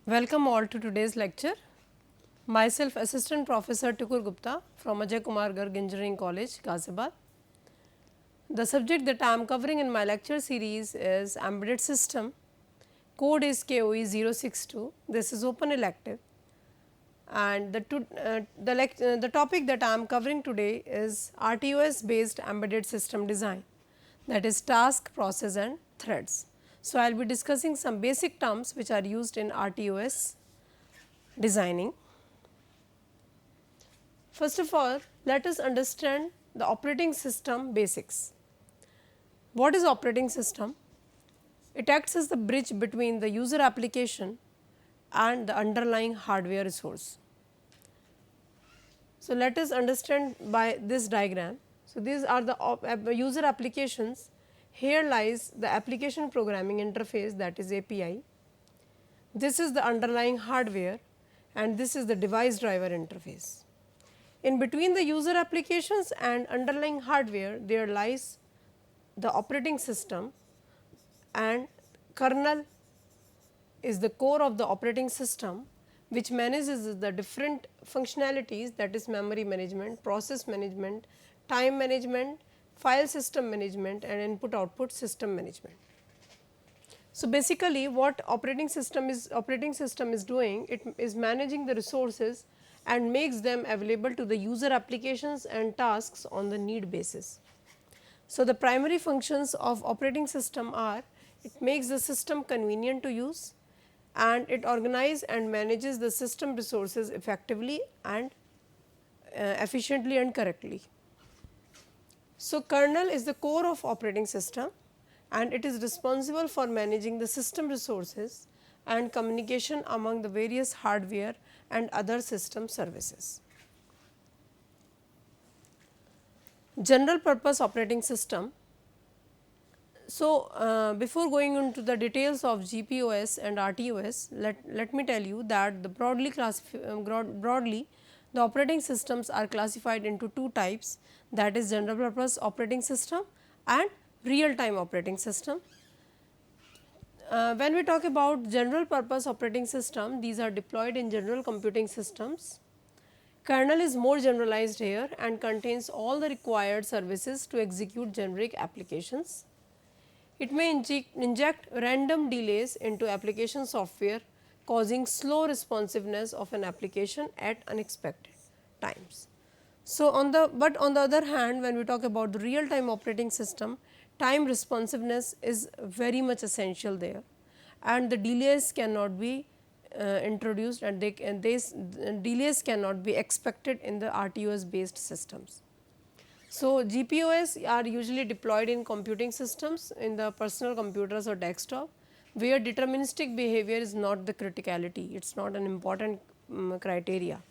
Welcome all to today's lecture. Myself Assistant Professor Tukur Gupta from Ajay Kumar Garg Engineering College, Ghaziabad. The subject that I am covering in my lecture series is Embedded System. Code is KOE 062. This is open elective, and the topic that I am covering today is RTOS based embedded system design, that is task, process and threads. So, I will be discussing some basic terms which are used in RTOS designing. First of all, let us understand the operating system basics. What is operating system? It acts as the bridge between the user application and the underlying hardware resource. So, let us understand by this diagram. So, these are the user applications. Here lies the application programming interface, that is API. This is the underlying hardware and this is the device driver interface. In between the user applications and underlying hardware, there lies the operating system, and kernel is the core of the operating system, which manages the different functionalities, that is memory management, process management, time management, file system management and input output system management. So, basically what operating system is doing, it is managing the resources and makes them available to the user applications and tasks on the need basis. So, the primary functions of operating system are: it makes the system convenient to use and it organizes and manages the system resources effectively and efficiently and correctly. So, kernel is the core of operating system and it is responsible for managing the system resources and communication among the various hardware and other system services. General purpose operating system. So, before going into the details of GPOS and RTOS, let me tell you that the broadly the operating systems are classified into two types, that is general purpose operating system and real time operating system. When we talk about general purpose operating system, these are deployed in general computing systems. Kernel is more generalized here and contains all the required services to execute generic applications. It may inject random delays into application software, causing slow responsiveness of an application at unexpected times. So, on the other hand, when we talk about the real time operating system, time responsiveness is very much essential there and the delays cannot be introduced and these delays cannot be expected in the RTOS based systems. So, GPOS are usually deployed in computing systems in the personal computers or desktop, where deterministic behavior is not the criticality, it is not an important criteria.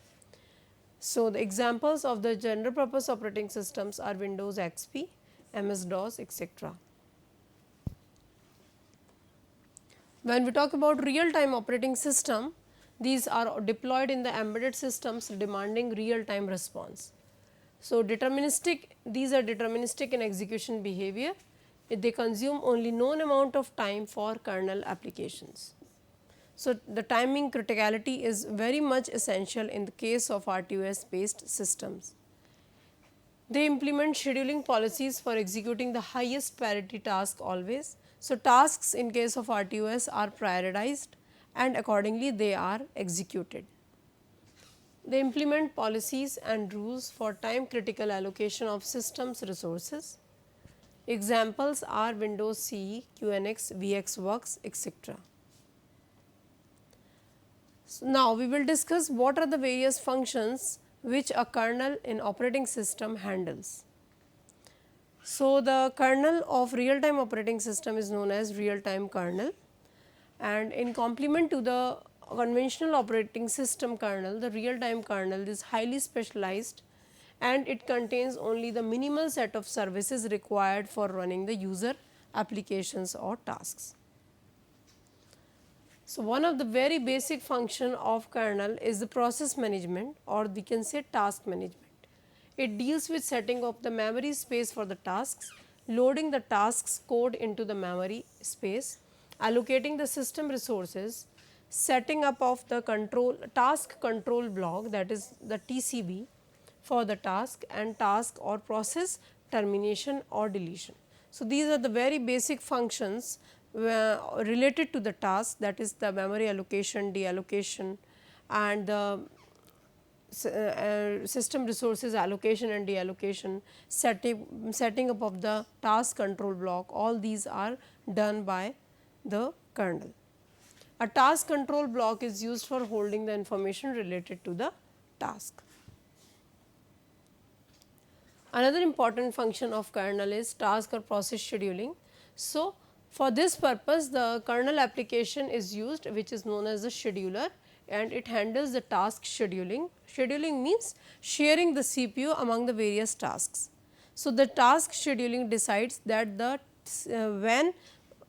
So, the examples of the general purpose operating systems are Windows XP, MS DOS, etc. When we talk about real time operating system, these are deployed in the embedded systems demanding real time response. So, these are deterministic in execution behavior, they consume only known amount of time for kernel applications. So, the timing criticality is very much essential in the case of RTOS based systems. They implement scheduling policies for executing the highest priority task always. So, tasks in case of RTOS are prioritized and accordingly they are executed. They implement policies and rules for time critical allocation of systems resources. Examples are Windows CE, QNX, VxWorks, etc. So, now we will discuss what are the various functions which a kernel in operating system handles. So, the kernel of real time operating system is known as real time kernel, and in complement to the conventional operating system kernel, the real time kernel is highly specialized and it contains only the minimal set of services required for running the user applications or tasks. So, one of the very basic function of kernel is the process management, or we can say task management. It deals with setting up the memory space for the tasks, loading the tasks code into the memory space, allocating the system resources, setting up of the task control block, that is the TCB for the task, and task or process termination or deletion. So, these are the very basic functions related to the task, that is the memory allocation, deallocation, and the system resources allocation and deallocation, setting up of the task control block, all these are done by the kernel. A task control block is used for holding the information related to the task. Another important function of kernel is task or process scheduling. So, for this purpose the kernel application is used, which is known as the scheduler, and it handles the task scheduling. Scheduling means sharing the CPU among the various tasks. So, the task scheduling decides that the when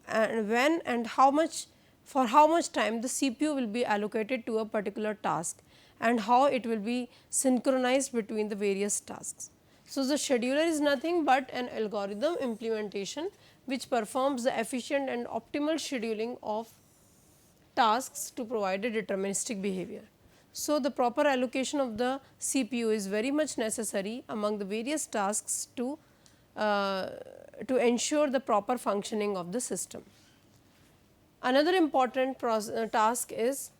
and how much, for how much time the CPU will be allocated to a particular task and how it will be synchronized between the various tasks. So, the scheduler is nothing but an algorithm implementation which performs the efficient and optimal scheduling of tasks to provide a deterministic behavior. So, the proper allocation of the CPU is very much necessary among the various tasks to ensure the proper functioning of the system. Another important task is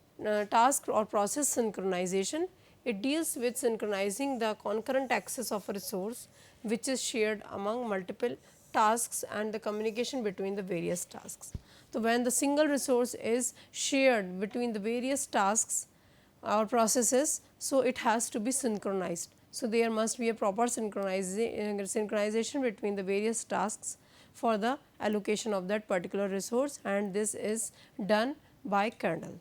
task or process synchronization. It deals with synchronizing the concurrent access of a resource which is shared among multiple tasks and the communication between the various tasks. So, when the single resource is shared between the various tasks or processes, so it has to be synchronized. So, there must be a proper synchronization between the various tasks for the allocation of that particular resource, and this is done by kernel.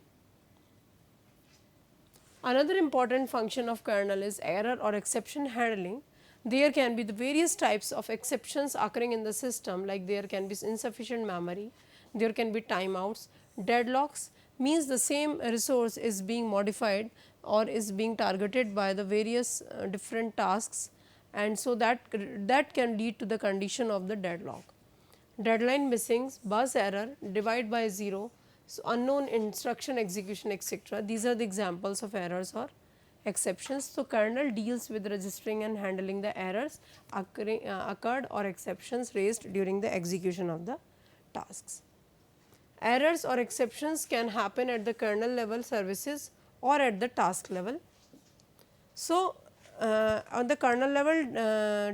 Another important function of kernel is error or exception handling. There can be the various types of exceptions occurring in the system, like there can be insufficient memory, there can be timeouts, deadlocks means the same resource is being modified or is being targeted by the various different tasks, and so that can lead to the condition of the deadlock. Deadline missings, bus error, divide by 0, so unknown instruction execution, etc. These are the examples of errors or exceptions. So, kernel deals with registering and handling the errors occurred or exceptions raised during the execution of the tasks. Errors or exceptions can happen at the kernel level services or at the task level. So, on the kernel level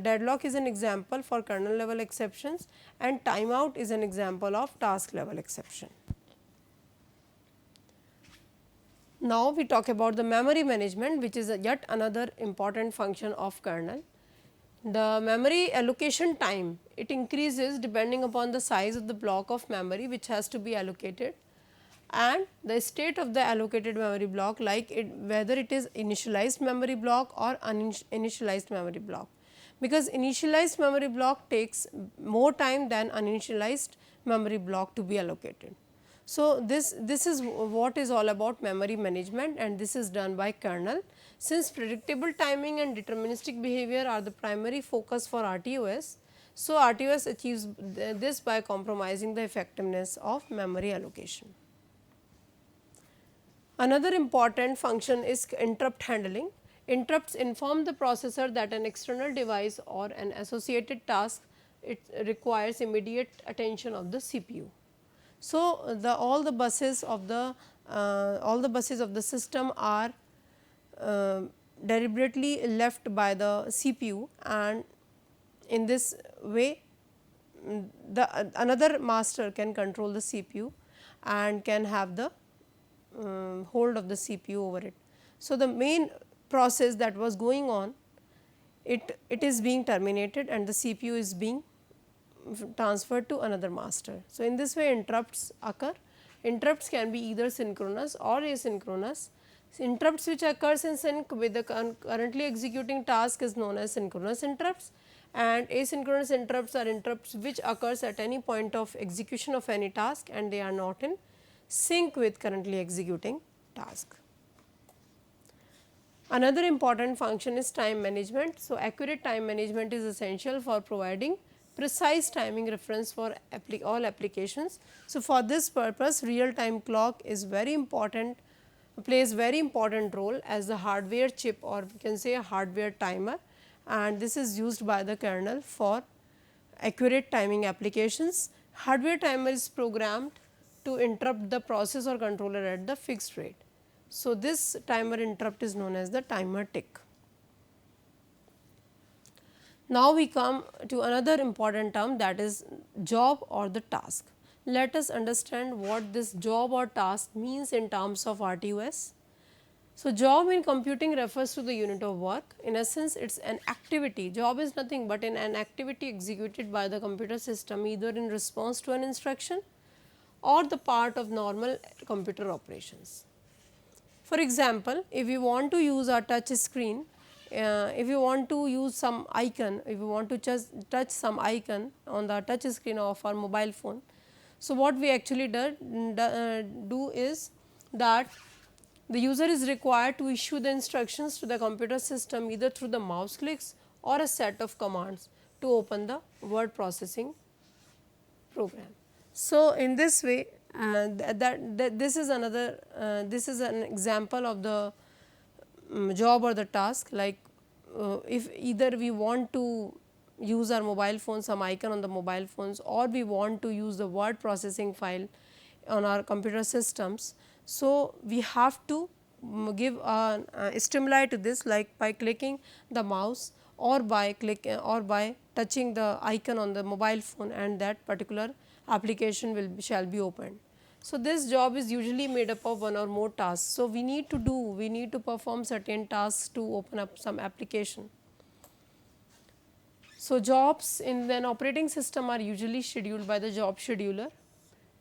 deadlock is an example for kernel level exceptions, and timeout is an example of task level exception. Now, we talk about the memory management, which is yet another important function of kernel. The memory allocation time, it increases depending upon the size of the block of memory which has to be allocated, and the state of the allocated memory block, like whether it is initialized memory block or uninitialized memory block, because initialized memory block takes more time than uninitialized memory block to be allocated. So, this is what is all about memory management, and this is done by kernel. Since predictable timing and deterministic behavior are the primary focus for RTOS, so RTOS achieves this by compromising the effectiveness of memory allocation. Another important function is interrupt handling. Interrupts inform the processor that an external device or an associated task it requires immediate attention of the CPU. So, all the buses of the system are deliberately left by the CPU, and in this way another master can control the CPU and can have the hold of the CPU over it. So, the main process that was going on, it is being terminated and the CPU is being transferred to another master. So, in this way interrupts occur. Interrupts can be either synchronous or asynchronous. Interrupts which occurs in sync with the currently executing task is known as synchronous interrupts, and asynchronous interrupts are interrupts which occurs at any point of execution of any task and they are not in sync with currently executing task. Another important function is time management. So, accurate time management is essential for providing precise timing reference for all applications. So, for this purpose real time clock is very important, plays very important role as the hardware chip, or we can say a hardware timer, and this is used by the kernel for accurate timing applications. Hardware timer is programmed to interrupt the process or controller at the fixed rate. So, this timer interrupt is known as the timer tick. Now, we come to another important term, that is job or the task. Let us understand what this job or task means in terms of RTOS. So, job in computing refers to the unit of work. In essence, it is an activity. Job is nothing but an activity executed by the computer system either in response to an instruction or the part of normal computer operations. For example, if you want to use a touch screen, if you want to use some icon, if you want to touch some icon on the touch screen of our mobile phone. So, what we actually do is that the user is required to issue the instructions to the computer system either through the mouse clicks or a set of commands to open the word processing program. So, in this way this is another this is an example of the job or the task, like if either we want to use our mobile phone, some icon on the mobile phones, or we want to use the word processing file on our computer systems. So, we have to give a stimuli to this, like by clicking the mouse or by touching the icon on the mobile phone, and that particular application shall be opened. So, this job is usually made up of one or more tasks. So, we need to perform certain tasks to open up some application. So, jobs in an operating system are usually scheduled by the job scheduler,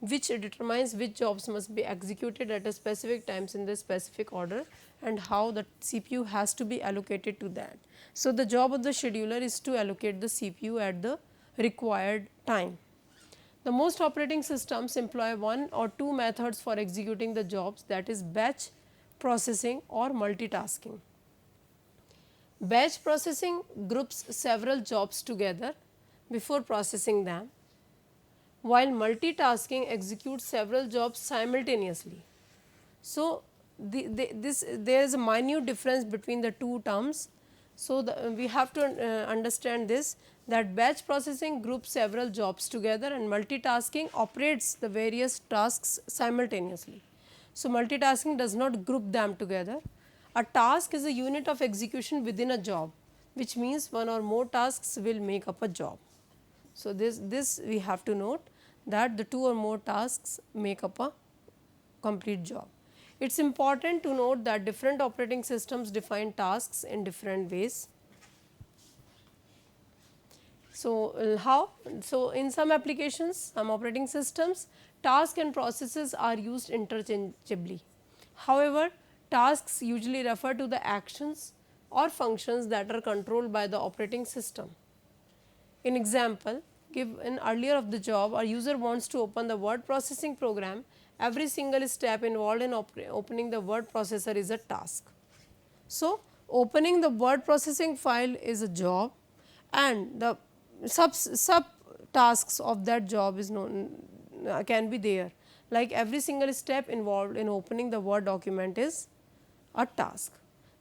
which determines which jobs must be executed at a specific times in the specific order and how the CPU has to be allocated to that. So, the job of the scheduler is to allocate the CPU at the required time. The most operating systems employ one or two methods for executing the jobs, that is batch processing or multitasking. Batch processing groups several jobs together before processing them, while multitasking executes several jobs simultaneously. So, there is a minute difference between the two terms. So, we have to understand this, that batch processing groups several jobs together and multitasking operates the various tasks simultaneously. So, multitasking does not group them together. A task is a unit of execution within a job, which means one or more tasks will make up a job. So, this we have to note, that the two or more tasks make up a complete job. It is important to note that different operating systems define tasks in different ways. So, how? So, in some applications, some operating systems, tasks and processes are used interchangeably. However, tasks usually refer to the actions or functions that are controlled by the operating system. In example, given earlier of the job, a user wants to open the word processing program. Every single step involved in opening the word processor is a task. So, opening the word processing file is a job, and the sub tasks of that job is can be there, like every single step involved in opening the Word document is a task.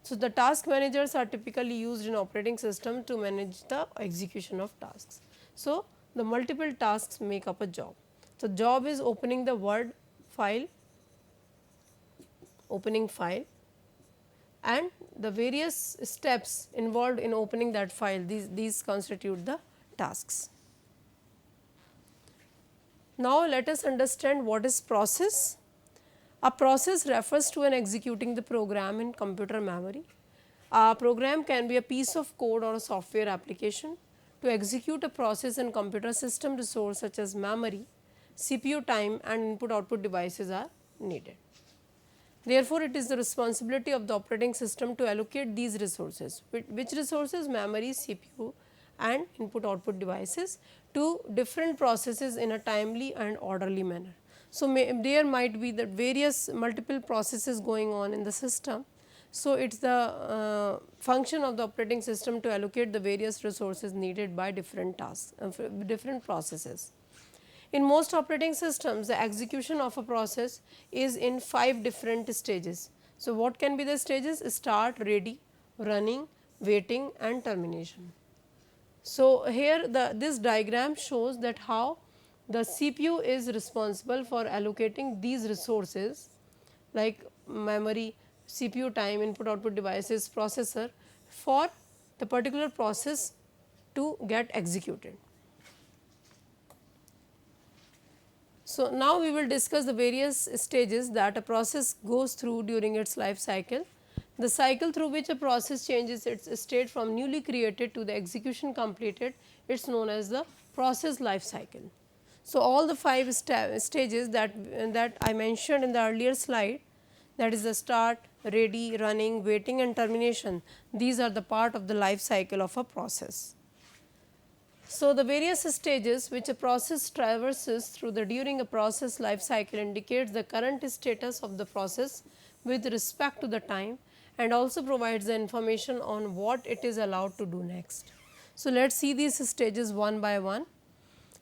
So, the task managers are typically used in operating system to manage the execution of tasks. So, the multiple tasks make up a job. So, job is opening the Word file, opening file, and the various steps involved in opening that file, these constitute the tasks. Now, let us understand what is process. A process refers to an executing the program in computer memory. A program can be a piece of code or a software application. To execute a process in computer system, resource such as memory, CPU time and input output devices are needed. Therefore, it is the responsibility of the operating system to allocate these resources. Which resources? Memory, CPU and input output devices to different processes in a timely and orderly manner. So, there might be the various multiple processes going on in the system. So, it is the function of the operating system to allocate the various resources needed by different tasks, different processes. In most operating systems, the execution of a process is in 5 different stages. So, what can be the stages? Start, ready, running, waiting and termination. So, here this diagram shows that how the CPU is responsible for allocating these resources like memory, CPU time, input output devices, processor for the particular process to get executed. So, now we will discuss the various stages that a process goes through during its life cycle. The cycle through which a process changes its state from newly created to the execution completed, it is known as the process life cycle. So, all the 5 stages that I mentioned in the earlier slide, that is the start, ready, running, waiting and termination, these are the part of the life cycle of a process. So, the various stages which a process traverses through during a process life cycle indicates the current status of the process with respect to the time and also provides the information on what it is allowed to do next. So, let us see these stages one by one.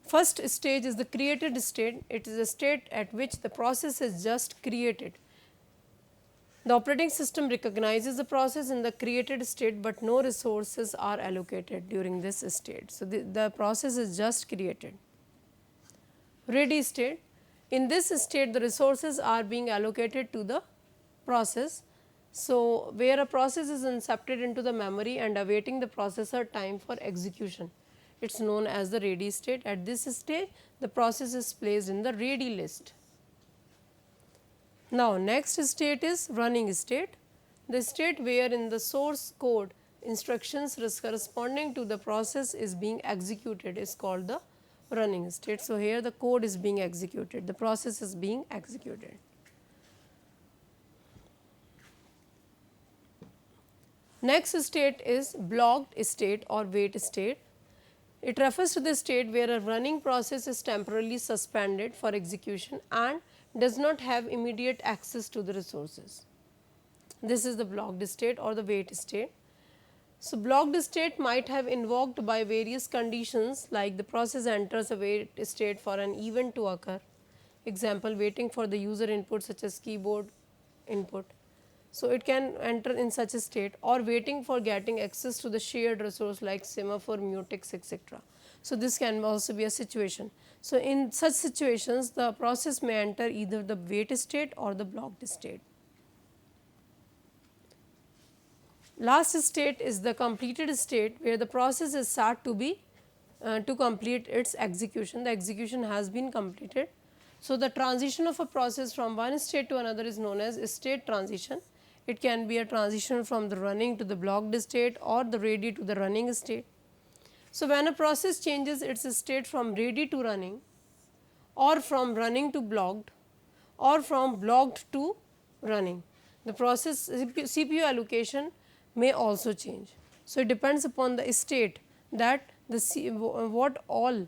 First stage is the created state. It is a state at which the process is just created. The operating system recognizes the process in the created state, but no resources are allocated during this state. So, the process is just created. Ready state, in this state the resources are being allocated to the process. So, where a process is incepted into the memory and awaiting the processor time for execution, it is known as the ready state. At this stage the process is placed in the ready list. Now, next state is running state, the state wherein the source code instructions corresponding to the process is being executed is called the running state. So, here the code is being executed, the process is being executed. Next state is blocked state or wait state. It refers to the state where a running process is temporarily suspended for execution and does not have immediate access to the resources. This is the blocked state or the wait state. So, blocked state might have invoked by various conditions like the process enters a wait state for an event to occur, example waiting for the user input such as keyboard input. So, it can enter in such a state or waiting for getting access to the shared resource like semaphore, mutex, etc. So, this can also be a situation. So, in such situations the process may enter either the wait state or the blocked state. Last state is the completed state where the process is sought to be to complete its execution. The execution has been completed. So, the transition of a process from one state to another is known as state transition. It can be a transition from the running to the blocked state or the ready to the running state. So, when a process changes its state from ready to running or from running to blocked or from blocked to running, the process CPU allocation may also change. So, it depends upon the state that what all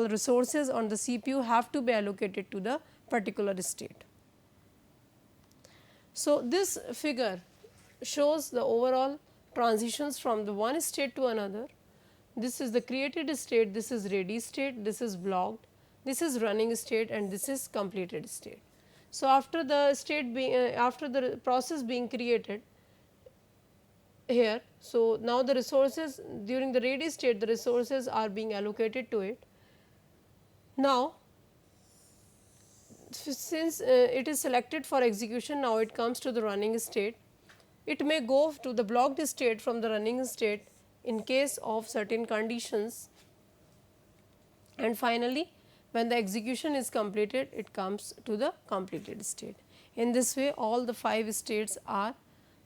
resources on the CPU have to be allocated to the particular state. So, this figure shows the overall transitions from the one state to another. This is the created state, this is ready state, this is blocked, this is running state and this is completed state. So, after the state being after the process being created here, so now the resources during the ready state the resources are being allocated to it. Now, since it is selected for execution, now it comes to the running state. It may go to the blocked state from the running state in case of certain conditions, and finally, when the execution is completed, it comes to the completed state. In this way, all the 5 states are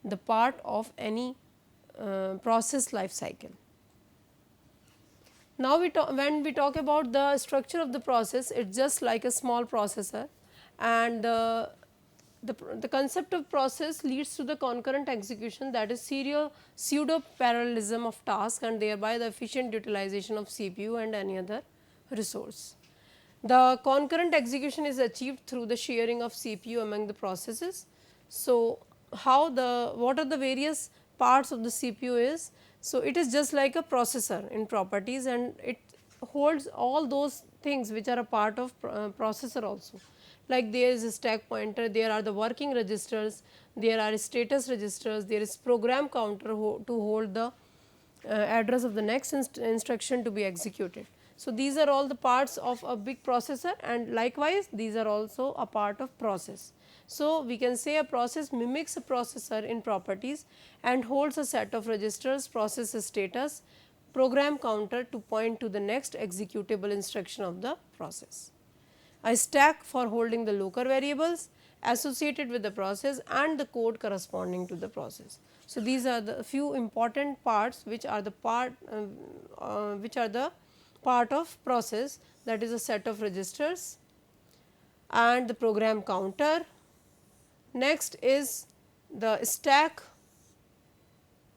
the part of any process life cycle. Now, when we talk about the structure of the process, it is just like a small processor, and the concept of process leads to the concurrent execution, that is pseudo parallelism of tasks and thereby the efficient utilization of CPU and any other resource. The concurrent execution is achieved through the sharing of CPU among the processes. So, what are the various parts of the CPU is? So, it is just like a processor in properties, and it holds all those things which are a part of processor also. Like there is a stack pointer, there are the working registers, there are status registers, there is program counter to hold the address of the next instruction to be executed. So, these are all the parts of a big processor, and likewise these are also a part of process. So, we can say a process mimics a processor in properties and holds a set of registers, process status, program counter to point to the next executable instruction of the process. A stack for holding the local variables associated with the process and the code corresponding to the process. So, these are the few important parts which are the part of process, that is a set of registers and the program counter. Next is the stack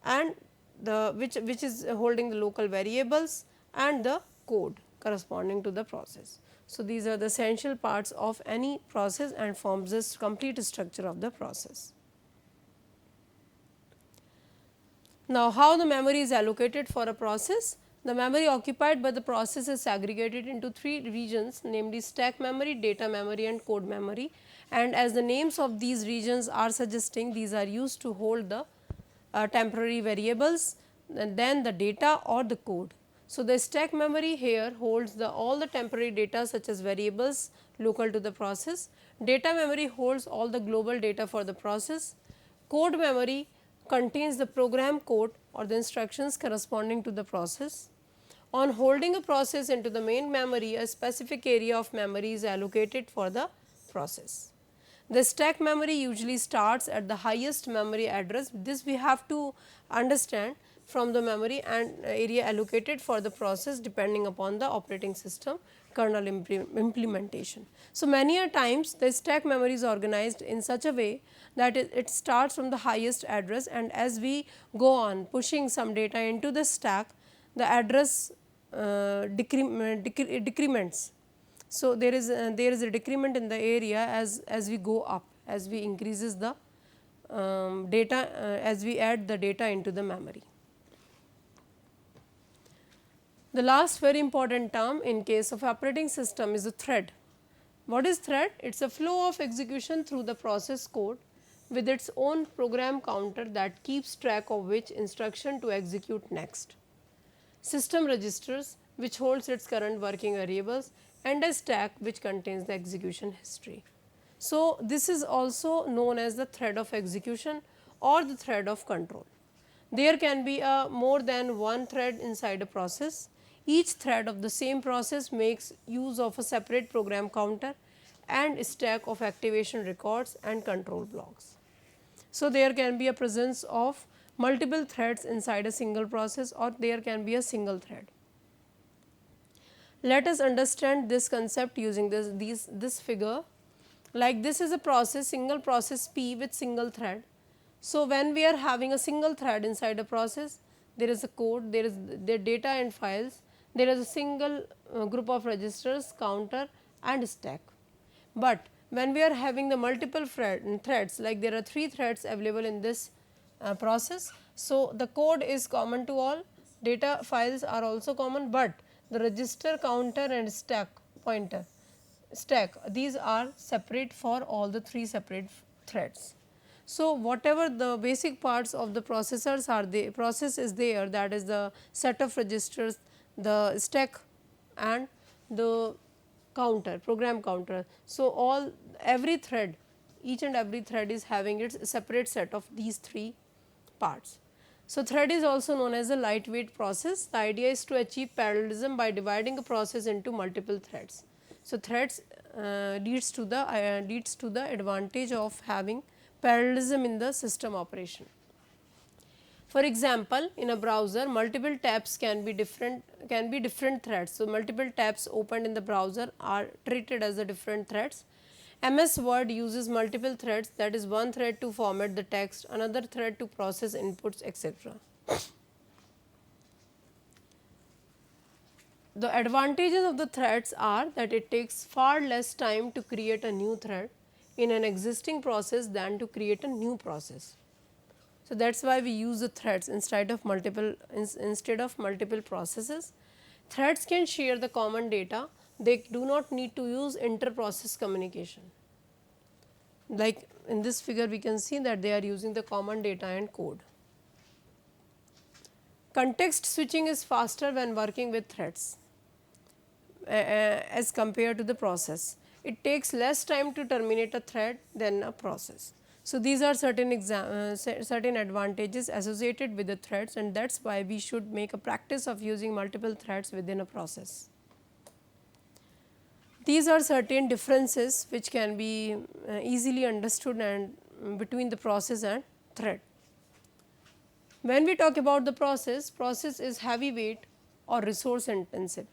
and the which is holding the local variables and the code corresponding to the process. So, these are the essential parts of any process and forms the complete structure of the process. Now, how the memory is allocated for a process? The memory occupied by the process is segregated into three regions, namely stack memory, data memory and code memory, and as the names of these regions are suggesting, these are used to hold the temporary variables and then the data or the code. So, the stack memory here holds all the temporary data such as variables local to the process. Data memory holds all the global data for the process. Code memory contains the program code or the instructions corresponding to the process. On holding a process into the main memory, a specific area of memory is allocated for the process. The stack memory usually starts at the highest memory address. This we have to understand from the memory and area allocated for the process depending upon the operating system kernel implementation. So, many a times the stack memory is organized in such a way that it starts from the highest address, and as we go on pushing some data into the stack, the address decrements. So, there is a decrement in the area as we go up, as we increases the data, as we add the data into the memory. The last very important term in case of operating system is a thread. What is thread? It is a flow of execution through the process code with its own program counter that keeps track of which instruction to execute next. System registers which holds its current working variables and a stack which contains the execution history. So, this is also known as the thread of execution or the thread of control. There can be more than one thread inside a process. Each thread of the same process makes use of a separate program counter and stack of activation records and control blocks. So, there can be a presence of multiple threads inside a single process, or there can be a single thread. Let us understand this concept using this figure. Like this is a process, single process P with single thread. So, when we are having a single thread inside a process, there is a code, there is the data and files, there is a single group of registers, counter and stack. But when we are having the multiple threads, like there are 3 threads available in this process. So, the code is common to all, data files are also common, but the register, counter and stack pointer these are separate for all the 3 separate threads. So, whatever the basic parts of the processors are, the process is there, that is the set of registers, the stack and the counter, program counter. So, every thread, each and every thread is having its separate set of these 3 parts. So, thread is also known as a lightweight process. The idea is to achieve parallelism by dividing a process into multiple threads. So, threads leads to the advantage of having parallelism in the system operation. For example, in a browser, multiple tabs can be different threads. So, multiple tabs opened in the browser are treated as the different threads. MS Word uses multiple threads, that is one thread to format the text, another thread to process inputs, etc. The advantages of the threads are that it takes far less time to create a new thread. in an existing process than to create a new process. So, that is why we use the threads instead of multiple processes. Threads can share the common data, they do not need to use inter-process communication. Like in this figure we can see that they are using the common data and code. Context switching is faster when working with threads as compared to the process. It takes less time to terminate a thread than a process. So, these are certain advantages associated with the threads, and that is why we should make a practice of using multiple threads within a process. These are certain differences which can be easily understood and between the process and thread. When we talk about the process, process is heavyweight or resource intensive.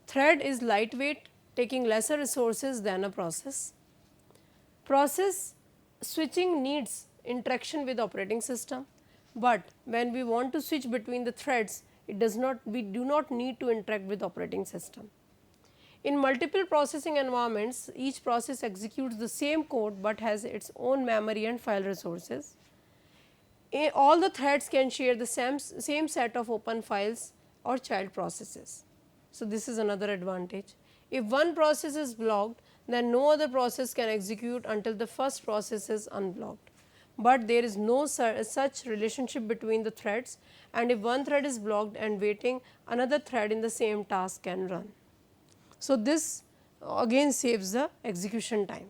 Thread is lightweight, taking lesser resources than a process. Process switching needs interaction with operating system, but when we want to switch between the threads, we do not need to interact with operating system. In multiple processing environments, each process executes the same code, but has its own memory and file resources. All the threads can share the same set of open files or child processes. So, this is another advantage. If one process is blocked, then no other process can execute until the first process is unblocked. But there is no such relationship between the threads, and if one thread is blocked and waiting, another thread in the same task can run. So, this again saves the execution time.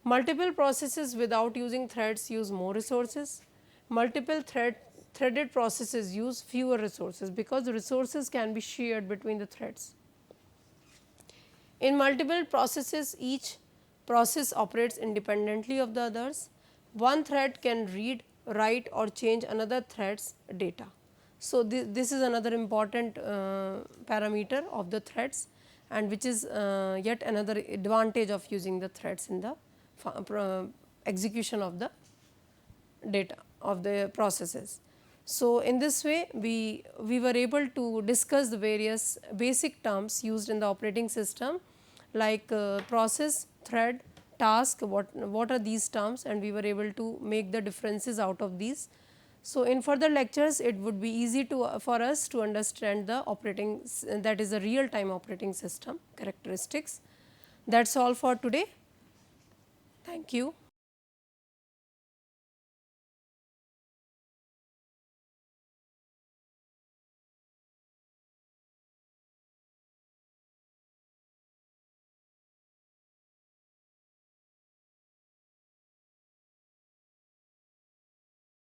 Multiple processes without using threads use more resources. Multiple threaded processes use fewer resources because the resources can be shared between the threads. In multiple processes, each process operates independently of the others. One thread can read, write or change another thread's data. So, this is another important parameter of the threads, and which is yet another advantage of using the threads in the execution of the data of the processes. So, in this way we were able to discuss the various basic terms used in the operating system like process, thread, task, what are these terms, and we were able to make the differences out of these. So, in further lectures it would be easy for us to understand the operating, that is the real time operating system characteristics. That is all for today. Thank you.